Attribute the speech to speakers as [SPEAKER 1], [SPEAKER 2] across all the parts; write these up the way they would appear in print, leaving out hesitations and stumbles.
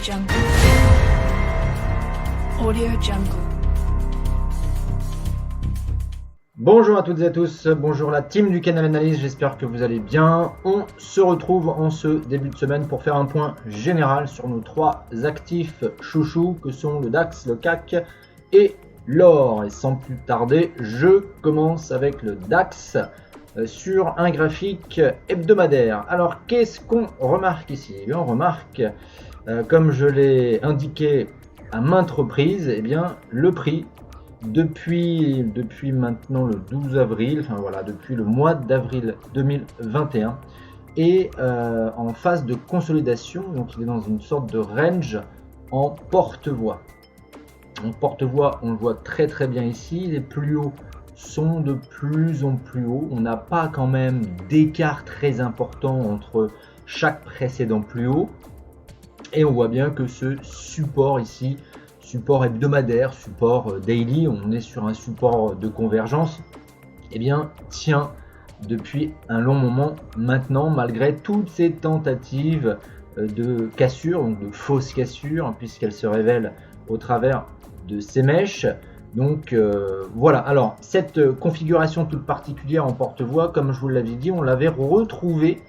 [SPEAKER 1] Jungle. Audio Jungle.
[SPEAKER 2] Bonjour à toutes et à tous, bonjour la team du canal Analyse, j'espère que vous allez bien. On se retrouve en ce début de semaine pour faire un point général sur nos trois actifs chouchous que sont le DAX, le CAC et l'or. Et sans plus tarder, je commence avec le DAX sur un graphique hebdomadaire. Alors qu'est-ce qu'on remarque ici? Eh bien, on remarque, comme je l'ai indiqué à maintes reprises, eh bien, le prix depuis maintenant le 12 avril, enfin voilà, depuis le mois d'avril 2021 est en phase de consolidation, donc il est dans une sorte de range en porte-voie. En porte-voie, on le voit très bien ici, les plus hauts sont de plus en plus hauts, on n'a pas quand même d'écart très important entre chaque précédent plus haut, et on voit bien que ce support ici, support hebdomadaire, support daily, on est sur un support de convergence, eh bien tient depuis un long moment maintenant, malgré toutes ces tentatives de cassure, donc de fausses cassures, puisqu'elles se révèlent au travers de ces mèches. Donc voilà, alors cette configuration toute particulière en porte-voie, comme je vous l'avais dit, on l'avait retrouvée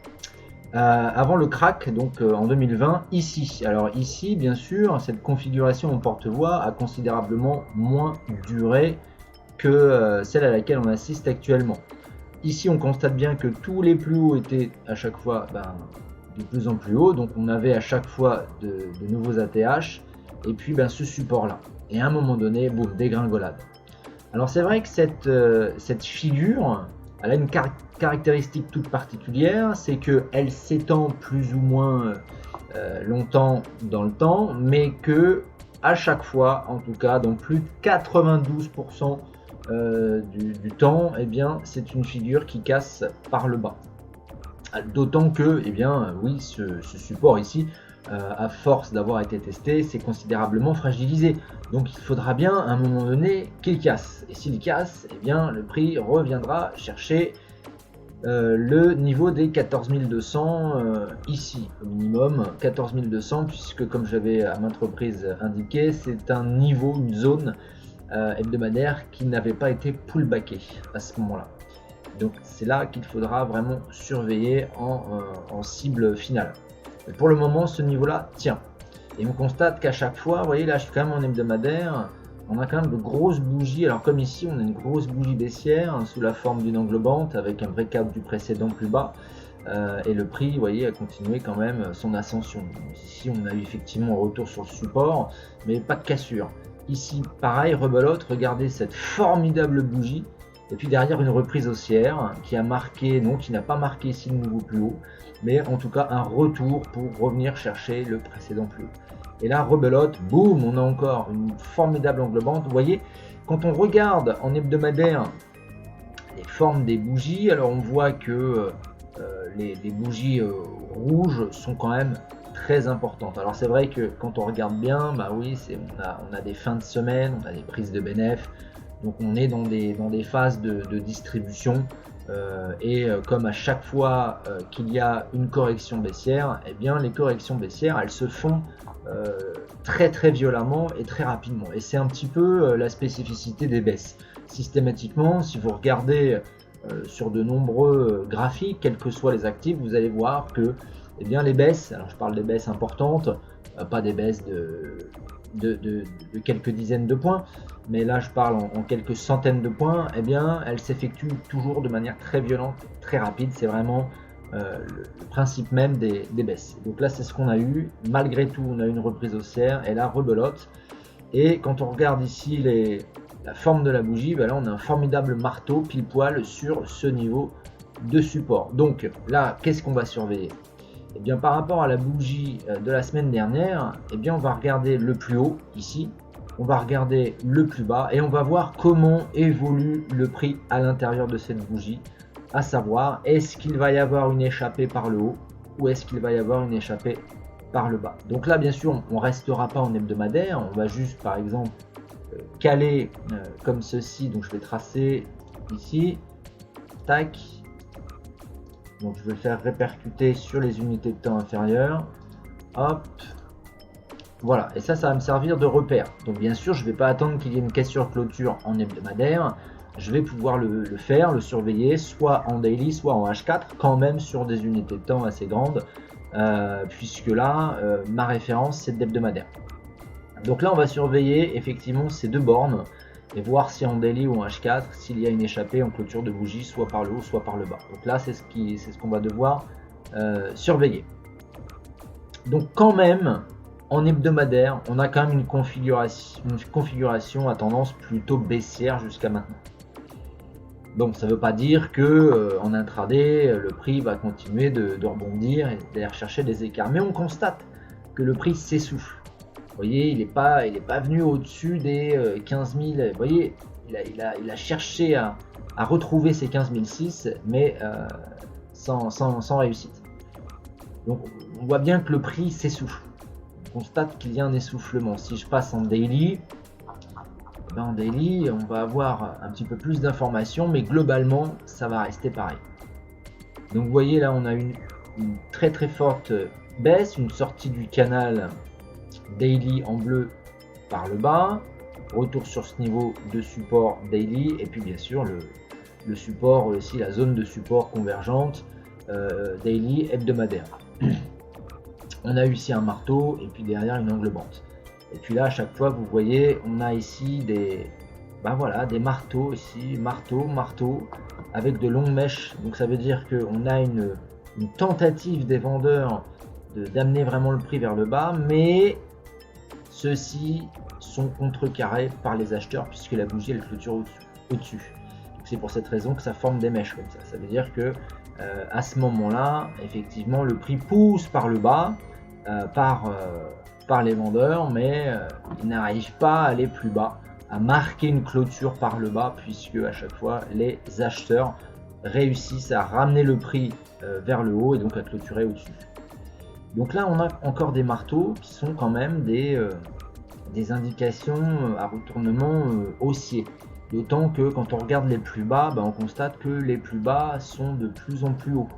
[SPEAKER 2] avant le crack, donc en 2020, ici. Alors ici, bien sûr, cette configuration en porte-voie a considérablement moins duré que celle à laquelle on assiste actuellement. Ici, on constate bien que tous les plus hauts étaient à chaque fois de plus en plus hauts, donc on avait à chaque fois de nouveaux ATH, et puis ce support-là. Et à un moment donné, boum, dégringolade. Alors c'est vrai que cette figure, elle a une caractéristique toute particulière, c'est qu'elle s'étend plus ou moins longtemps dans le temps, mais que à chaque fois, en tout cas dans plus de 92% du temps, eh bien, c'est une figure qui casse par le bas. D'autant que, eh bien, oui, ce support ici, à force d'avoir été testé, c'est considérablement fragilisé. Donc il faudra bien à un moment donné qu'il casse. Et s'il casse, eh bien le prix reviendra chercher le niveau des 14 200 ici, au minimum 14 200, puisque comme j'avais à maintes reprises indiqué, c'est un niveau, une zone hebdomadaire qui n'avait pas été pullbacké à ce moment-là. Donc c'est là qu'il faudra vraiment surveiller en cible finale. Mais pour le moment, ce niveau-là tient. Et on constate qu'à chaque fois, vous voyez là, je suis quand même en hebdomadaire, on a quand même de grosses bougies. Alors comme ici, on a une grosse bougie baissière sous la forme d'une englobante avec un breakout du précédent plus bas. Et le prix, vous voyez, a continué quand même son ascension. Donc, ici, on a eu effectivement un retour sur le support, mais pas de cassure. Ici, pareil, rebelote, regardez cette formidable bougie. Et puis derrière, une reprise haussière qui a marqué, non, qui n'a pas marqué ici le nouveau plus haut, mais en tout cas un retour pour revenir chercher le précédent plus haut. Et là, rebelote, boum, on a encore une formidable englobante. Vous voyez, quand on regarde en hebdomadaire les formes des bougies, alors on voit que les bougies rouges sont quand même très importantes. Alors c'est vrai que quand on regarde bien, oui, on a des fins de semaine, on a des prises de bénéfices. Donc on est dans des phases de distribution et comme à chaque fois qu'il y a une correction baissière, eh bien les corrections baissières elles se font très violemment et très rapidement. Et c'est un petit peu la spécificité des baisses. Systématiquement, si vous regardez sur de nombreux graphiques, quels que soient les actifs, vous allez voir que eh bien, les baisses, alors je parle des baisses importantes, pas des baisses de quelques dizaines de points, mais là je parle en quelques centaines de points, eh bien elles s'effectuent toujours de manière très violente, très rapide. C'est vraiment le principe même des baisses. Donc là c'est ce qu'on a eu, malgré tout on a eu une reprise haussière et là rebelote. Et quand on regarde ici la forme de la bougie, là on a un formidable marteau pile poil sur ce niveau de support. Donc là qu'est-ce qu'on va surveiller? Eh bien, par rapport à la bougie de la semaine dernière, eh bien, on va regarder le plus haut ici, on va regarder le plus bas et on va voir comment évolue le prix à l'intérieur de cette bougie, à savoir est-ce qu'il va y avoir une échappée par le haut ou est-ce qu'il va y avoir une échappée par le bas. Donc là, bien sûr, on ne restera pas en hebdomadaire, on va juste par exemple caler comme ceci. Donc je vais tracer ici, tac. Donc je vais le faire répercuter sur les unités de temps inférieures. Hop. Voilà, et ça va me servir de repère. Donc bien sûr, je ne vais pas attendre qu'il y ait une cassure clôture en hebdomadaire. Je vais pouvoir le faire, le surveiller, soit en daily, soit en H4, quand même sur des unités de temps assez grandes, puisque là, ma référence, c'est d'hebdomadaire. Donc là, on va surveiller effectivement ces deux bornes et voir si en daily ou en H4, s'il y a une échappée en clôture de bougie, soit par le haut, soit par le bas. Donc là, c'est ce qu'on va devoir surveiller. Donc quand même, en hebdomadaire, on a quand même une configuration à tendance plutôt baissière jusqu'à maintenant. Donc ça ne veut pas dire que en intraday, le prix va continuer de rebondir et d'aller chercher des écarts. Mais on constate que le prix s'essouffle. Vous voyez, il n'est pas venu au-dessus des 15 000. Vous voyez, il a cherché à retrouver ses 15 006, mais sans réussite. Donc on voit bien que le prix s'essouffle. On constate qu'il y a un essoufflement. Si je passe en daily, en daily, on va avoir un petit peu plus d'informations, mais globalement, ça va rester pareil. Donc vous voyez là, on a une très très forte baisse, une sortie du canal daily en bleu par le bas, retour sur ce niveau de support daily, et puis bien sûr le support aussi, la zone de support convergente daily hebdomadaire. On a eu ici un marteau et puis derrière une englobante. Et puis là, à chaque fois, vous voyez, on a ici des marteaux ici, marteau, avec de longues mèches. Donc ça veut dire qu'on a une tentative des vendeurs d'amener vraiment le prix vers le bas, mais ceux-ci sont contrecarrés par les acheteurs puisque la bougie elle clôture au-dessus. Donc c'est pour cette raison que ça forme des mèches comme ça. Ça veut dire que à ce moment-là, effectivement, le prix pousse par le bas par les vendeurs, mais ils n'arrivent pas à aller plus bas, à marquer une clôture par le bas, puisque à chaque fois les acheteurs réussissent à ramener le prix vers le haut et donc à clôturer au-dessus. Donc là, on a encore des marteaux qui sont quand même des indications à retournement haussier. D'autant que quand on regarde les plus bas, on constate que les plus bas sont de plus en plus hauts.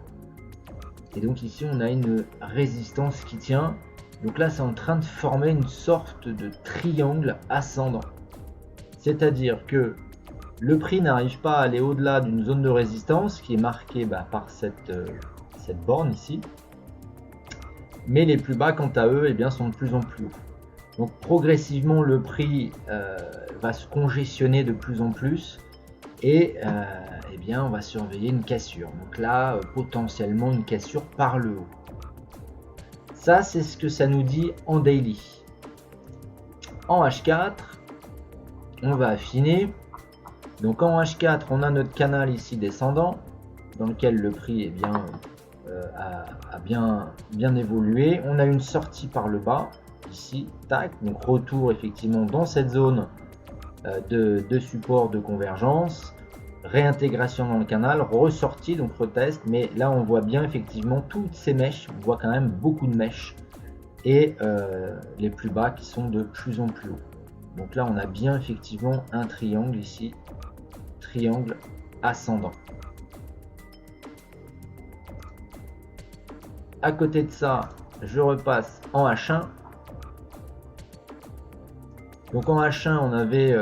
[SPEAKER 2] Et donc ici, on a une résistance qui tient. Donc là, c'est en train de former une sorte de triangle ascendant. C'est-à-dire que le prix n'arrive pas à aller au-delà d'une zone de résistance qui est marquée par cette borne ici. Mais les plus bas, quant à eux, sont de plus en plus hauts. Donc progressivement, le prix va se congestionner de plus en plus et on va surveiller une cassure. Donc là, potentiellement une cassure par le haut. Ça, c'est ce que ça nous dit en daily. En H4, on va affiner. Donc en H4, on a notre canal ici descendant dans lequel le prix a bien évolué. On a une sortie par le bas. Ici, tac, donc retour effectivement dans cette zone de support de convergence, réintégration dans le canal, ressortie, donc retest, mais là on voit bien effectivement toutes ces mèches, on voit quand même beaucoup de mèches et les plus bas qui sont de plus en plus hauts. Donc là on a bien effectivement un triangle ici, triangle ascendant. À côté de ça, je repasse en H1. Donc en H1, on avait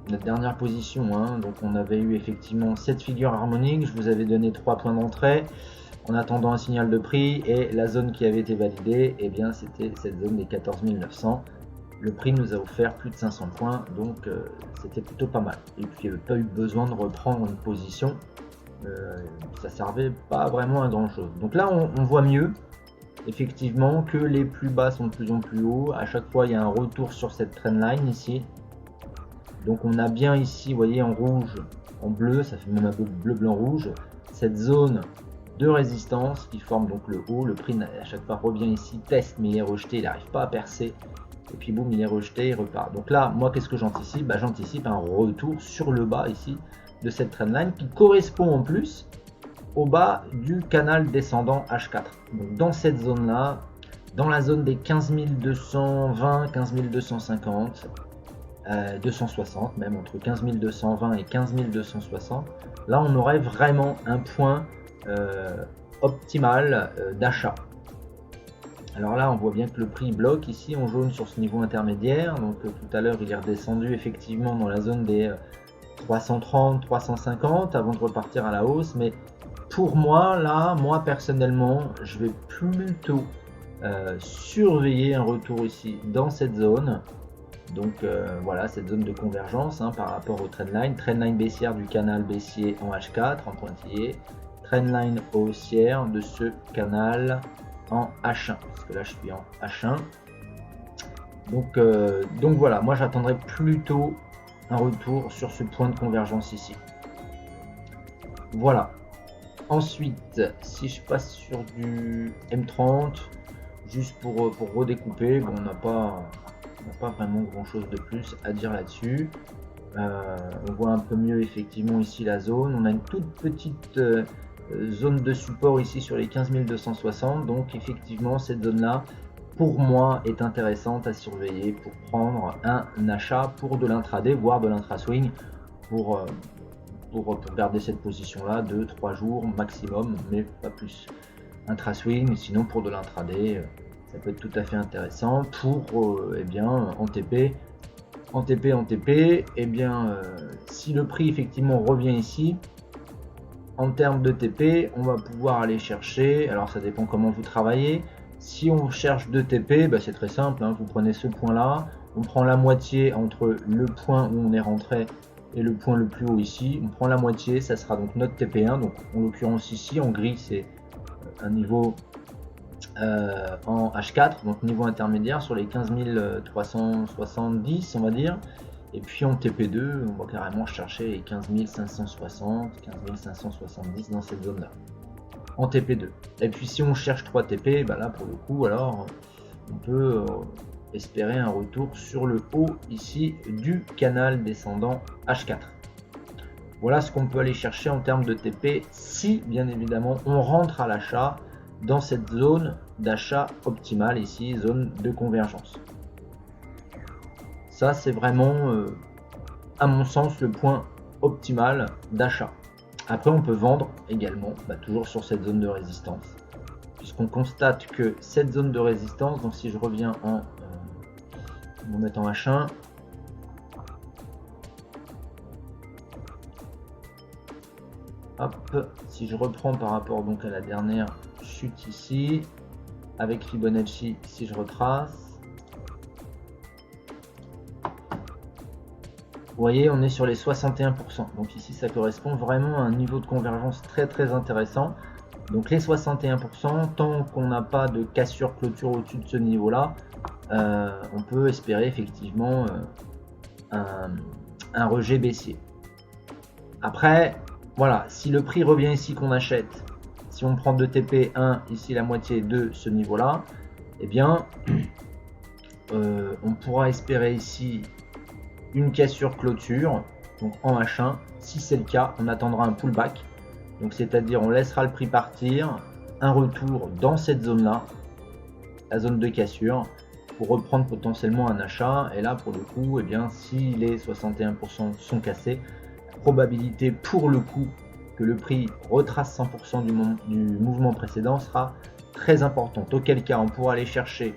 [SPEAKER 2] notre dernière position, donc on avait eu effectivement cette figure harmonique, je vous avais donné 3 points d'entrée en attendant un signal de prix et la zone qui avait été validée, c'était cette zone des 14 900. Le prix nous a offert plus de 500 points, donc c'était plutôt pas mal. Et puis il n'y avait pas eu besoin de reprendre une position, ça servait pas vraiment à grand chose. Donc là on voit mieux. Effectivement que les plus bas sont de plus en plus hauts. À chaque fois, il y a un retour sur cette trendline ici. Donc on a bien ici, vous voyez, en rouge, en bleu, ça fait même un peu bleu, blanc, rouge, cette zone de résistance qui forme donc le haut. Le prix à chaque fois revient ici, teste, mais il est rejeté, il n'arrive pas à percer. Et puis boum, il est rejeté, il repart. Donc là, moi, qu'est-ce que j'anticipe ? J'anticipe un retour sur le bas ici de cette trendline qui correspond en plus au bas du canal descendant H4. Donc dans cette zone là, dans la zone des 15 220, 15 250, 260 même, entre 15 220 et 15 260, là on aurait vraiment un point optimal d'achat. Alors là, on voit bien que le prix bloque ici en jaune sur ce niveau intermédiaire. Donc tout à l'heure, il est redescendu effectivement dans la zone des 330, 350 avant de repartir à la hausse. Mais pour moi, là, moi personnellement, je vais plutôt surveiller un retour ici dans cette zone. Donc voilà, cette zone de convergence par rapport au trendline baissière du canal baissier en H4 en pointillé, trendline haussière de ce canal en H1, parce que là je suis en H1. Donc voilà, moi j'attendrai plutôt un retour sur ce point de convergence ici. Voilà. Ensuite, si je passe sur du M30, juste pour redécouper, bon, on n'a pas vraiment grand chose de plus à dire là-dessus. On voit un peu mieux effectivement ici la zone. On a une toute petite zone de support ici sur les 15 260. Donc effectivement cette zone là pour moi est intéressante à surveiller pour prendre un achat pour de l'intraday, voire de l'intra-swing pour garder cette position là 2-3 jours maximum, mais pas plus. Intra-swing, sinon pour de l'intraday ça peut être tout à fait intéressant pour eh bien en TP, eh bien si le prix effectivement revient ici, en termes de TP, on va pouvoir aller chercher, alors ça dépend comment vous travaillez, si on cherche 2 TP, c'est très simple, vous prenez ce point là, on prend la moitié entre le point où on est rentré et le point le plus haut ici, on prend la moitié, ça sera donc notre TP1, donc en l'occurrence ici en gris c'est un niveau en H4, donc niveau intermédiaire sur les 15 370 on va dire, et puis en TP2 on va carrément chercher les 15 560, 15 570 dans cette zone là en TP2. Et puis si on cherche 3 TP, là pour le coup alors on peut espérer un retour sur le haut ici du canal descendant H4. Voilà ce qu'on peut aller chercher en termes de TP si bien évidemment on rentre à l'achat dans cette zone d'achat optimale ici, zone de convergence. Ça c'est vraiment à mon sens le point optimal d'achat. Après on peut vendre également, toujours sur cette zone de résistance, puisqu'on constate que cette zone de résistance, donc si je reviens en on va mettre en H1, hop, si je reprends par rapport donc à la dernière chute ici, avec Fibonacci, si je retrace, vous voyez on est sur les 61%, donc ici ça correspond vraiment à un niveau de convergence très très intéressant. Donc les 61%, tant qu'on n'a pas de cassure clôture au-dessus de ce niveau là, on peut espérer effectivement un rejet baissier. Après voilà, si le prix revient ici qu'on achète, si on prend 2 TP, 1 ici la moitié de ce niveau là, eh bien on pourra espérer ici une cassure clôture, donc en H1. Si c'est le cas, on attendra un pullback, donc c'est-à-dire on laissera le prix partir, un retour dans cette zone là, la zone de cassure, pour reprendre potentiellement un achat. Et là pour le coup, eh bien si les 61% sont cassés, la probabilité pour le coup que le prix retrace 100% du mouvement précédent sera très importante, auquel cas on pourra aller chercher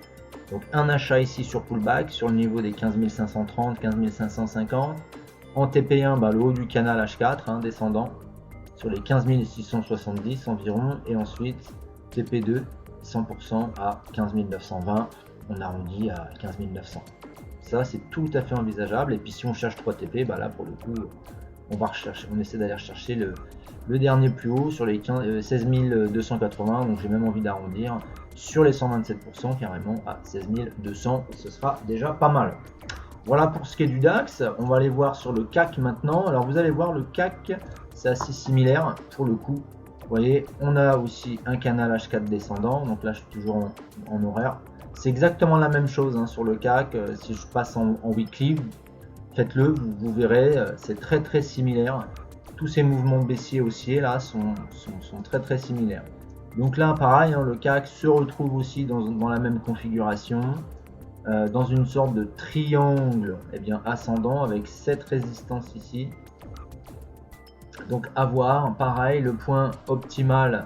[SPEAKER 2] donc un achat ici sur pullback sur le niveau des 15 530, 15 550, en TP1 le haut du canal H4 descendant sur les 15 670 environ, et ensuite TP2 100% à 15 920, on arrondit à 15 900. Ça c'est tout à fait envisageable. Et puis si on cherche 3 TP, là pour le coup on essaie d'aller rechercher le dernier plus haut sur les 16 280, donc j'ai même envie d'arrondir sur les 127% carrément à 16 200, ce sera déjà pas mal. Voilà pour ce qui est du DAX. On va aller voir sur le CAC maintenant. Alors vous allez voir, le CAC c'est assez similaire pour le coup. Vous voyez, on a aussi un canal H4 descendant, donc là je suis toujours en horaire. C'est exactement la même chose sur le CAC. Si je passe en weekly, faites-le, vous verrez, c'est très très similaire. Tous ces mouvements baissiers haussiers là sont très très similaires. Donc là pareil, le CAC se retrouve aussi dans la même configuration, dans une sorte de triangle ascendant avec cette résistance ici. Donc à voir, pareil, le point optimal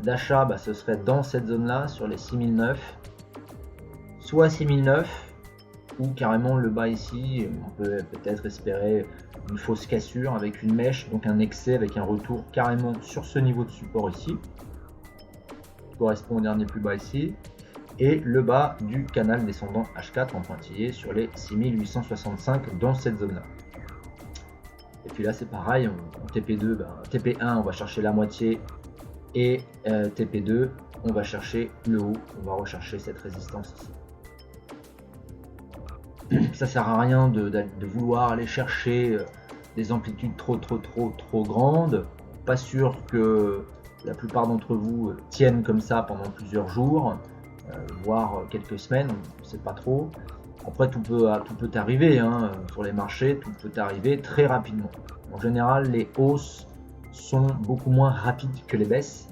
[SPEAKER 2] d'achat ce serait dans cette zone là sur les 6009. soit 6009 ou carrément le bas ici. On peut peut-être espérer une fausse cassure avec une mèche, donc un excès avec un retour carrément sur ce niveau de support ici, qui correspond au dernier plus bas ici, et le bas du canal descendant H4 en pointillé sur les 6865 dans cette zone là. Et puis là c'est pareil, en TP2, TP1 on va chercher la moitié, et TP2 on va chercher le haut, on va rechercher cette résistance ici. Ça sert à rien de vouloir aller chercher des amplitudes trop grandes. Pas sûr que la plupart d'entre vous tiennent comme ça pendant plusieurs jours, voire quelques semaines, on ne sait pas trop. Après tout peut arriver hein, sur les marchés, tout peut arriver très rapidement. En général les hausses sont beaucoup moins rapides que les baisses,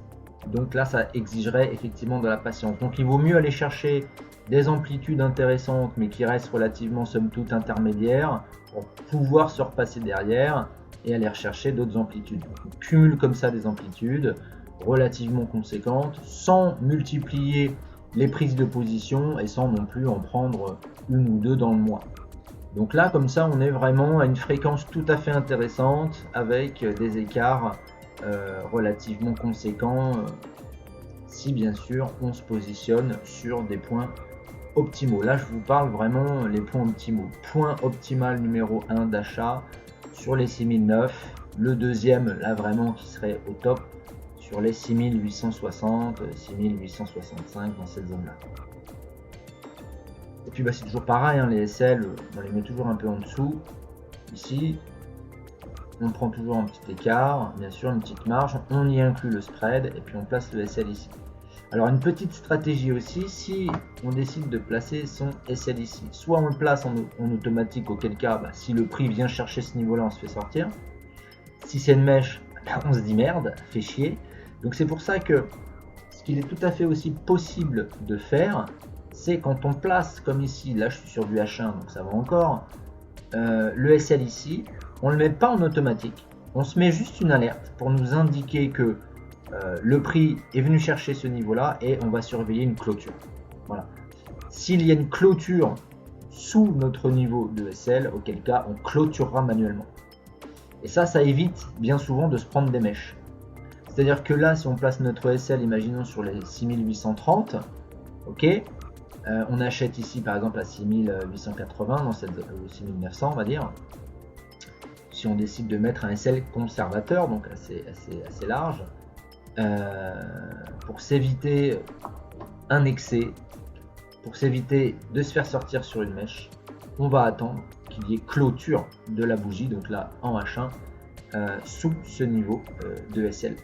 [SPEAKER 2] donc là ça exigerait effectivement de la patience. Donc il vaut mieux aller chercher des amplitudes intéressantes mais qui restent relativement somme toute intermédiaires pour pouvoir se repasser derrière et aller rechercher d'autres amplitudes. Donc, on cumule comme ça des amplitudes relativement conséquentes sans multiplier les prises de position et sans non plus en prendre une ou deux dans le mois. Donc là comme ça on est vraiment à une fréquence tout à fait intéressante avec des écarts relativement conséquents si bien sûr on se positionne sur des points optimaux. Là je vous parle vraiment les points optimaux. Point optimal numéro 1 d'achat sur les 6009, le deuxième là vraiment qui serait au top sur les 6860, 6865 dans cette zone là. Et puis c'est toujours pareil, hein, les SL on les met toujours un peu en dessous. Ici on prend toujours un petit écart, bien sûr une petite marge, on y inclut le spread et puis on place le SL ici. Alors une petite stratégie aussi, si on décide de placer son SL ici, soit on le place en automatique, auquel cas si le prix vient chercher ce niveau là on se fait sortir. Si c'est une mèche, on se dit merde, fait chier. Donc c'est pour ça que ce qu'il est tout à fait aussi possible de faire, c'est quand on place comme ici, là je suis sur du H1 donc ça va encore, le SL ici, on ne le met pas en automatique, on se met juste une alerte pour nous indiquer que le prix est venu chercher ce niveau là et on va surveiller une clôture. Voilà. S'il y a une clôture sous notre niveau de SL, auquel cas on clôturera manuellement. Et ça évite bien souvent de se prendre des mèches. C'est-à-dire que là si on place notre SL, imaginons sur les 6830, ok, on achète ici par exemple à 6880 dans cette 6900 on va dire. Si on décide de mettre un SL conservateur, donc assez large, pour s'éviter un excès, pour s'éviter de se faire sortir sur une mèche, on va attendre qu'il y ait clôture de la bougie, donc là en H1, sous ce niveau de SL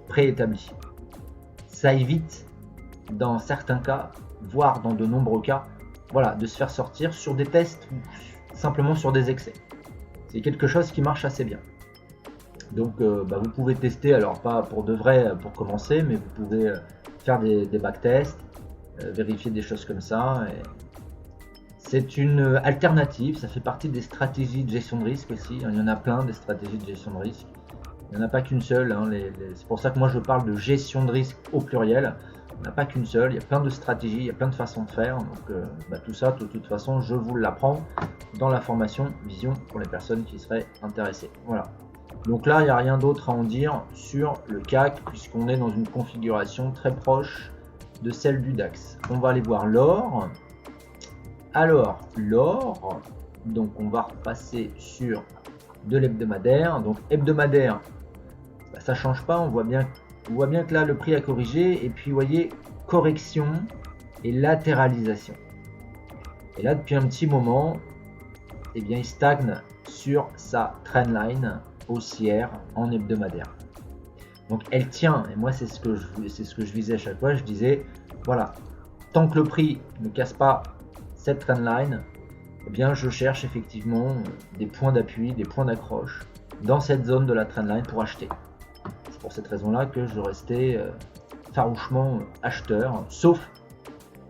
[SPEAKER 2] préétabli. Ça évite dans certains cas, voire dans de nombreux cas, voilà, de se faire sortir sur des tests ou simplement sur des excès. C'est quelque chose qui marche assez bien. Donc vous pouvez tester, alors pas pour de vrai pour commencer, mais vous pouvez faire des backtests, vérifier des choses comme ça. C'est une alternative, ça fait partie des stratégies de gestion de risque aussi. Il y en a plein des stratégies de gestion de risque. Il n'y en a pas qu'une seule. Hein, c'est pour ça que moi je parle de gestion de risque au pluriel. Il n'y en a pas qu'une seule, il y a plein de stratégies, il y a plein de façons de faire. Donc tout ça, de toute façon, je vous l'apprends dans la formation Vision pour les personnes qui seraient intéressées. Voilà. Donc là, il n'y a rien d'autre à en dire sur le CAC puisqu'on est dans une configuration très proche de celle du DAX. On va aller voir l'or. Alors, l'or, donc on va repasser sur de l'hebdomadaire. Donc hebdomadaire, ça change pas, on voit bien que là le prix a corrigé et puis vous voyez correction et latéralisation. Et là depuis un petit moment, eh bien il stagne sur sa trendline haussière en hebdomadaire. Donc elle tient, et moi c'est ce que je visais à chaque fois, je disais voilà, tant que le prix ne casse pas cette trendline, eh bien je cherche effectivement des points d'appui, des points d'accroche dans cette zone de la trendline pour acheter. C'est pour cette raison-là que je restais farouchement acheteur, sauf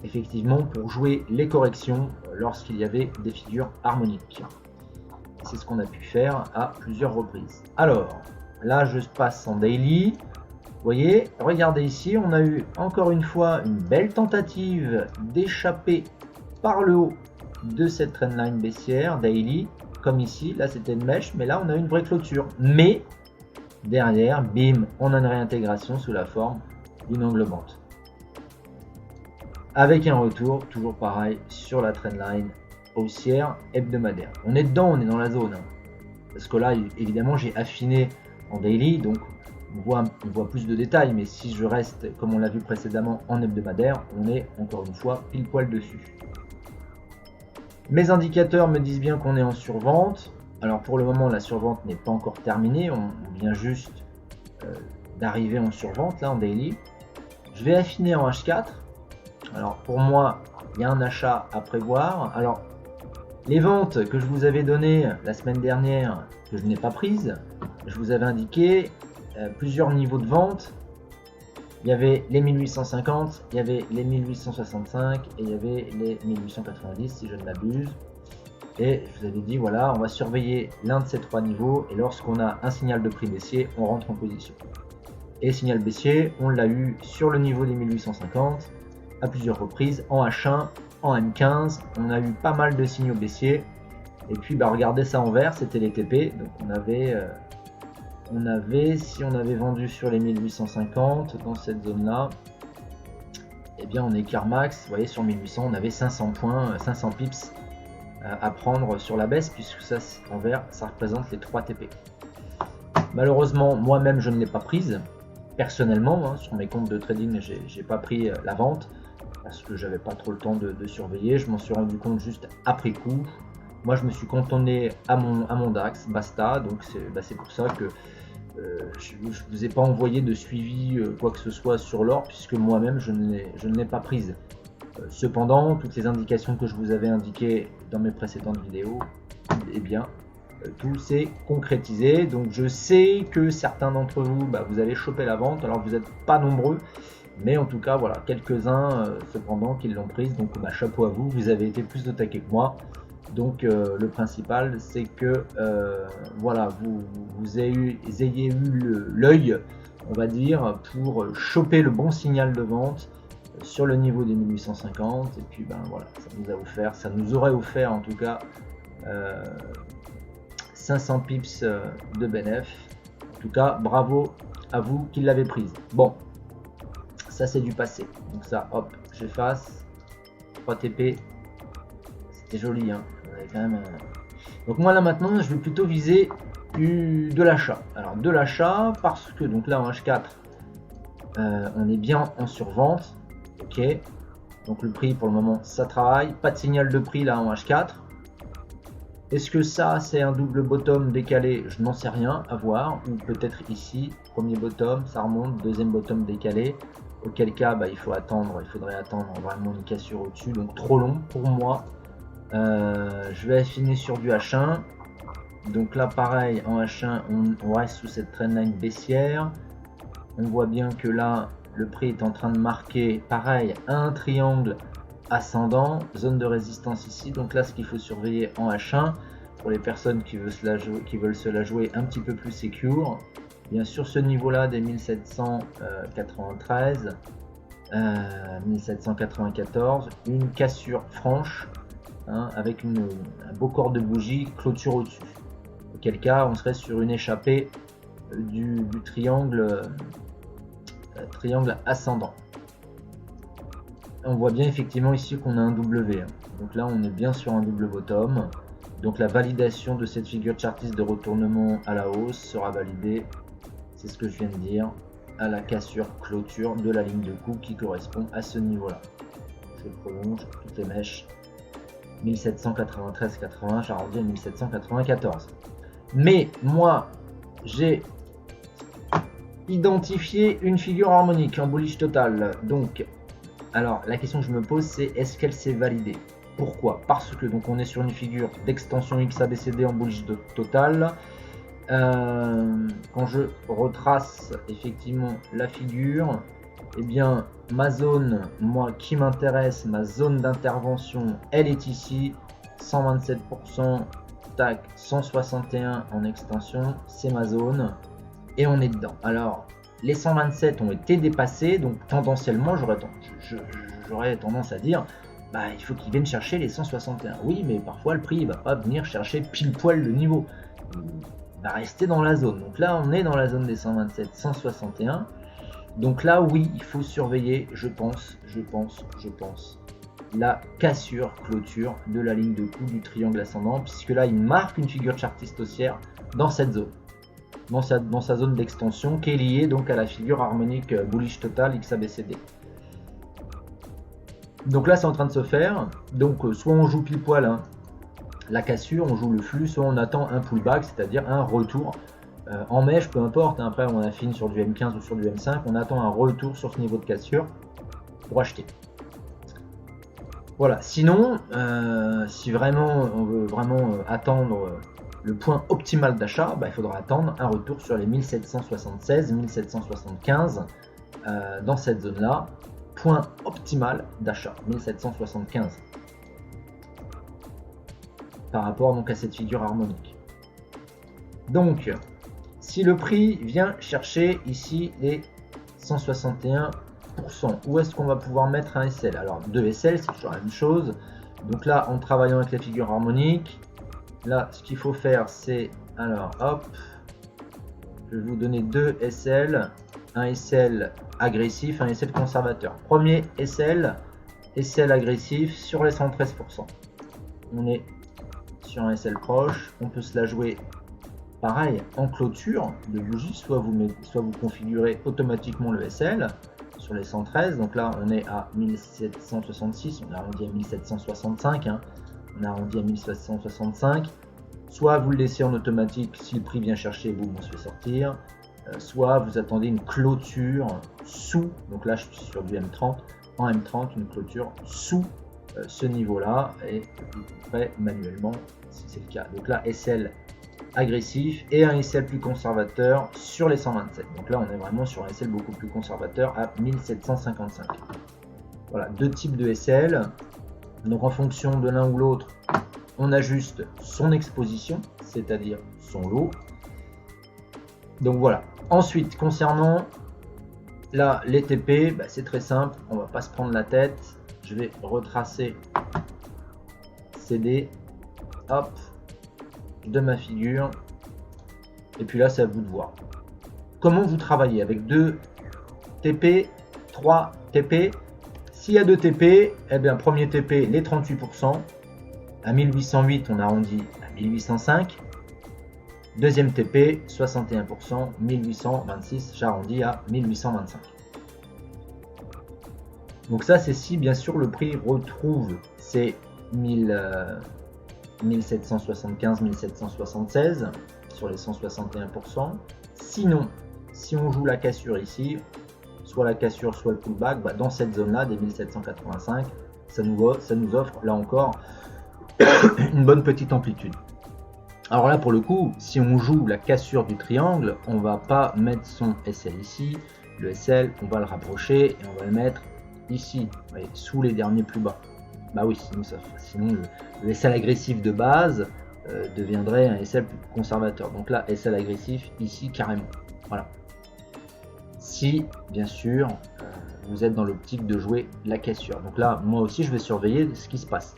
[SPEAKER 2] effectivement pour jouer les corrections lorsqu'il y avait des figures harmoniques. C'est ce qu'on a pu faire à plusieurs reprises. Alors, là je passe en daily. Vous voyez, regardez ici, on a eu encore une fois une belle tentative d'échapper par le haut de cette trendline baissière daily, comme ici. Là, c'était une mèche, mais là, on a une vraie clôture. Mais derrière, bim, on a une réintégration sous la forme d'une englobante. Avec un retour, toujours pareil, sur la trendline haussière hebdomadaire. On est dedans, on est dans la zone. Parce que là, évidemment, j'ai affiné en daily, donc on voit plus de détails, mais si je reste, comme on l'a vu précédemment, en hebdomadaire, on est encore une fois pile poil dessus. Mes indicateurs me disent bien qu'on est en survente. Alors pour le moment, la survente n'est pas encore terminée, on vient juste d'arriver en survente, là, en daily. Je vais affiner en H4. Alors pour moi, il y a un achat à prévoir. Alors les ventes que je vous avais données la semaine dernière, que je n'ai pas prises, je vous avais indiqué plusieurs niveaux de vente. Il y avait les 1850, il y avait les 1865 et il y avait les 1890 si je ne m'abuse. Et je vous avais dit voilà, on va surveiller l'un de ces trois niveaux et lorsqu'on a un signal de prix baissier, on rentre en position. Et signal baissier, on l'a eu sur le niveau des 1850 à plusieurs reprises en H1, en M15. On a eu pas mal de signaux baissiers. Et puis regardez ça en vert, c'était les TP. Donc si on avait vendu sur les 1850 dans cette zone là, eh bien on est Carmax, vous voyez sur 1800 on avait 500 points, 500 pips à prendre sur la baisse, puisque ça en vert ça représente les 3 TP. Malheureusement moi-même je ne l'ai pas prise personnellement, sur mes comptes de trading j'ai pas pris la vente parce que j'avais pas trop le temps de surveiller, je m'en suis rendu compte juste après coup. Moi je me suis cantonné à mon DAX, basta, donc c'est pour ça que je ne vous ai pas envoyé de suivi quoi que ce soit sur l'or, puisque moi-même je ne l'ai pas prise. Cependant, toutes les indications que je vous avais indiquées dans mes précédentes vidéos, eh bien, tout s'est concrétisé. Donc je sais que certains d'entre vous, vous allez choper la vente, alors vous n'êtes pas nombreux, mais en tout cas, voilà, quelques-uns cependant qui l'ont prise. Donc chapeau à vous, vous avez été plus au taquet que moi. Donc le principal c'est que voilà, vous ayez eu l'œil, on va dire, pour choper le bon signal de vente sur le niveau des 1850 et puis voilà, ça nous aurait offert en tout cas 500 pips de bénéf. En tout cas bravo à vous qui l'avez prise. Bon, ça c'est du passé, donc ça hop, j'efface. 3 TP, c'était joli, hein. Quand même, donc moi là maintenant je vais plutôt viser de l'achat. Alors de l'achat parce que donc là en H4 on est bien en survente, ok, donc le prix pour le moment ça travaille, pas de signal de prix là en H4. Est-ce que ça c'est un double bottom décalé? Je n'en sais rien, à voir. Ou peut-être ici premier bottom, ça remonte, deuxième bottom décalé, auquel cas il faudrait attendre vraiment une cassure au-dessus, donc trop long pour moi. Je vais affiner sur du H1. Donc là pareil, en H1 on reste sous cette trendline baissière. On voit bien que là le prix est en train de marquer pareil un triangle ascendant, zone de résistance ici. Donc là ce qu'il faut surveiller en H1 pour les personnes qui veulent se la jouer un petit peu plus secure, bien sûr ce niveau là des 1793 1794, une cassure franche, avec un beau corps de bougie, clôture au-dessus. Auquel cas, on serait sur une échappée du triangle ascendant. On voit bien effectivement ici qu'on a un W. Donc là, on est bien sur un double bottom. Donc la validation de cette figure chartiste de retournement à la hausse sera validée, c'est ce que je viens de dire, à la cassure clôture de la ligne de coupe qui correspond à ce niveau-là. Je prolonge toutes les mèches. 1793-80, j'arrondis à 1794. Mais moi, j'ai identifié une figure harmonique en bullish total. Donc, alors la question que je me pose, c'est est-ce qu'elle s'est validée? Pourquoi? Parce que donc on est sur une figure d'extension XABCD en bullish total. Quand je retrace effectivement la figure, eh bien ma zone, moi qui m'intéresse, ma zone d'intervention, elle est ici, 127%, tac, 161 en extension, c'est ma zone et on est dedans. Alors les 127 ont été dépassés, donc tendanciellement j'aurais tendance à dire il faut qu'ils viennent chercher les 161. Oui, mais parfois le prix il va pas venir chercher pile poil le niveau, il va rester dans la zone. Donc là on est dans la zone des 127, 161. Donc là oui, il faut surveiller, je pense, la cassure clôture de la ligne de coup du triangle ascendant, puisque là il marque une figure chartiste haussière dans cette zone, dans sa zone d'extension, qui est liée donc à la figure harmonique bullish total XABCD. Donc là c'est en train de se faire, donc soit on joue pile poil la cassure, on joue le flux, soit on attend un pullback, c'est-à-dire un retour en mèche, peu importe, après on affine sur du M15 ou sur du M5, on attend un retour sur ce niveau de cassure pour acheter. Voilà, sinon, si vraiment on veut vraiment attendre le point optimal d'achat, il faudra attendre un retour sur les 1776, 1775 dans cette zone-là. Point optimal d'achat, 1775. Par rapport donc à cette figure harmonique. Donc, si le prix vient chercher ici les 161%, où est-ce qu'on va pouvoir mettre un SL? Alors 2 SL, c'est toujours la même chose. Donc là, en travaillant avec la figure harmonique, là, ce qu'il faut faire, c'est, alors hop, je vais vous donner 2 SL, un SL agressif, un SL conservateur. Premier SL agressif sur les 113%. On est sur un SL proche, on peut se la jouer pareil en clôture de bougie, soit vous configurez automatiquement le SL sur les 113, donc là on est à 1766, on a arrondi à 1765, on a arrondi à 1765, soit vous le laissez en automatique, si le prix vient chercher, boum, on se fait sortir, soit vous attendez une clôture sous, donc là je suis sur du M30, en M30, une clôture sous ce niveau-là, et vous couperez manuellement si c'est le cas. Donc là SL agressif et un SL plus conservateur sur les 127. Donc là on est vraiment sur un SL beaucoup plus conservateur à 1755. Voilà, deux types de SL. Donc en fonction de l'un ou l'autre, on ajuste son exposition, c'est-à-dire son lot. Donc voilà. Ensuite, concernant là les TP, c'est très simple, on va pas se prendre la tête. Je vais retracer CD, hop, de ma figure, et puis là c'est à vous de voir comment vous travaillez avec 2 TP, 3 TP. S'il y a 2 TP, eh bien premier TP les 38%, à 1808 on arrondit à 1805, deuxième TP 61%, 1826, j'arrondis à 1825. Donc ça c'est si bien sûr le prix retrouve ces 1775, 1776 sur les 161%. Sinon, si on joue la cassure ici, soit la cassure, soit le pullback, dans cette zone-là des 1785, ça nous offre là encore une bonne petite amplitude. Alors là pour le coup, si on joue la cassure du triangle, on va pas mettre son SL ici, le SL on va le rapprocher et on va le mettre ici, voyez, sous les derniers plus bas. Bah oui, sinon le SL agressif de base deviendrait un SL plus conservateur. Donc là, SL agressif ici carrément. Voilà. Si, bien sûr, vous êtes dans l'optique de jouer la cassure. Donc là, moi aussi, je vais surveiller ce qui se passe.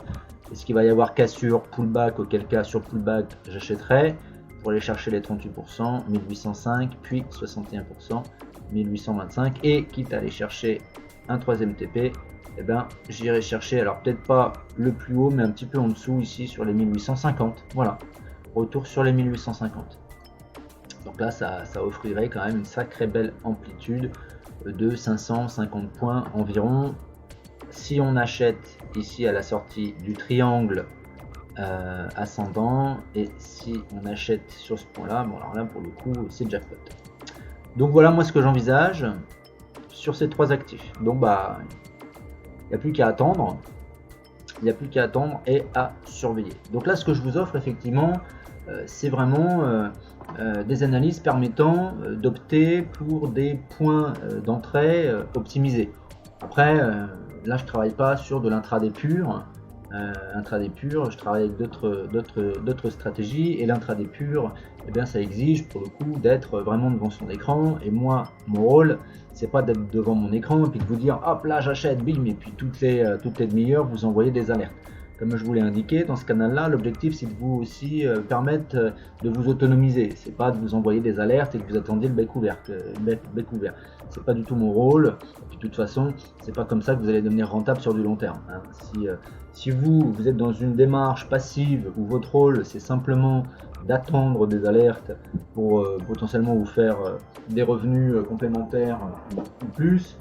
[SPEAKER 2] Est-ce qu'il va y avoir cassure, pullback, auquel cas sur pullback, j'achèterai pour aller chercher les 38%, 1805, puis 61%, 1825. Et quitte à aller chercher un troisième TP, eh ben, j'irai chercher, alors peut-être pas le plus haut, mais un petit peu en dessous ici sur les 1850. Voilà, retour sur les 1850. Donc là, ça offrirait quand même une sacrée belle amplitude de 550 points environ. Si on achète ici à la sortie du triangle ascendant, et si on achète sur ce point-là, bon alors là pour le coup c'est jackpot. Donc voilà moi ce que j'envisage sur ces trois actifs. Donc il n'y a plus qu'à attendre. Il n'y a plus qu'à attendre et à surveiller. Donc là, ce que je vous offre, effectivement, c'est vraiment des analyses permettant d'opter pour des points d'entrée optimisés. Après, là, je ne travaille pas sur de l'intraday pur. intraday pur, je travaille avec d'autres stratégies, et l'intraday pur, eh bien, ça exige pour le coup d'être vraiment devant son écran. Et moi, mon rôle, c'est pas d'être devant mon écran et puis de vous dire hop là j'achète, bim, et puis toutes les demi-heures vous envoyez des alertes. Comme je vous l'ai indiqué, dans ce canal-là, l'objectif c'est de vous aussi permettre de vous autonomiser. C'est pas de vous envoyer des alertes et que vous attendiez le bec ouvert. C'est pas du tout mon rôle. Et puis, de toute façon, c'est pas comme ça que vous allez devenir rentable sur du long terme. Hein. Si vous êtes dans une démarche passive où votre rôle c'est simplement d'attendre des alertes pour potentiellement vous faire des revenus complémentaires ou plus,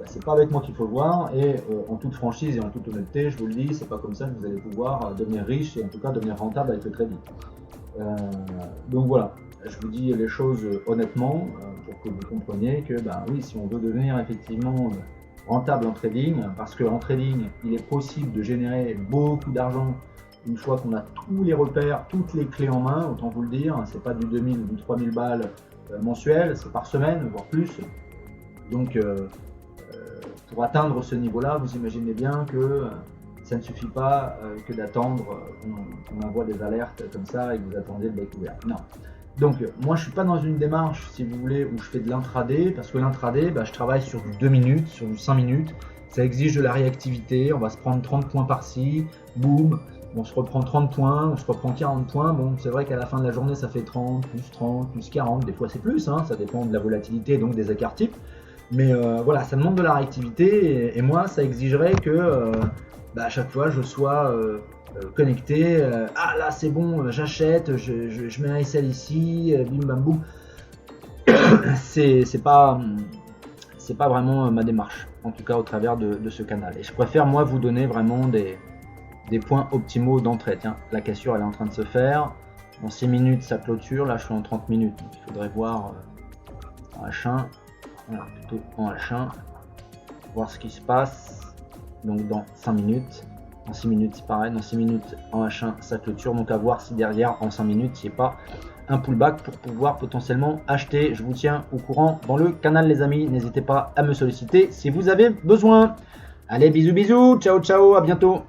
[SPEAKER 2] c'est pas avec moi qu'il faut le voir, et en toute franchise et en toute honnêteté, je vous le dis, c'est pas comme ça que vous allez pouvoir devenir riche et en tout cas devenir rentable avec le trading. Donc voilà, je vous dis les choses honnêtement pour que vous compreniez que oui, si on veut devenir effectivement rentable en trading, parce qu'en trading il est possible de générer beaucoup d'argent une fois qu'on a tous les repères, toutes les clés en main, autant vous le dire, c'est pas du 2000 ou du 3000 balles mensuel, c'est par semaine, voire plus. Donc pour atteindre ce niveau-là, vous imaginez bien que ça ne suffit pas que d'attendre qu'on envoie des alertes comme ça et que vous attendiez le bec ouvert. Non. Donc moi je suis pas dans une démarche, si vous voulez, où je fais de l'intraday, parce que l'intraday, je travaille sur du 2 minutes, sur du 5 minutes, ça exige de la réactivité, on va se prendre 30 points par-ci, boum, on se reprend 30 points, on se reprend 40 points, bon c'est vrai qu'à la fin de la journée ça fait 30, plus 40, des fois c'est plus, hein, ça dépend de la volatilité donc des écarts types. Mais voilà, ça demande de la réactivité et moi ça exigerait que à chaque fois je sois connecté. Ah là c'est bon, j'achète, je mets un SL ici, bim bam boum. c'est pas vraiment ma démarche, en tout cas au travers de ce canal. Et je préfère moi vous donner vraiment des points optimaux d'entrée. Tiens, la cassure elle est en train de se faire. Dans 6 minutes ça clôture, là je suis en 30 minutes. Donc il faudrait voir en H1. Voilà, plutôt en H1, voir ce qui se passe. Donc dans 5 minutes, en 6 minutes c'est pareil, dans 6 minutes en H1 ça clôture, donc à voir si derrière en 5 minutes il n'y a pas un pullback pour pouvoir potentiellement acheter. Je vous tiens au courant dans le canal les amis, n'hésitez pas à me solliciter si vous avez besoin. Allez, bisous bisous, ciao ciao, à bientôt.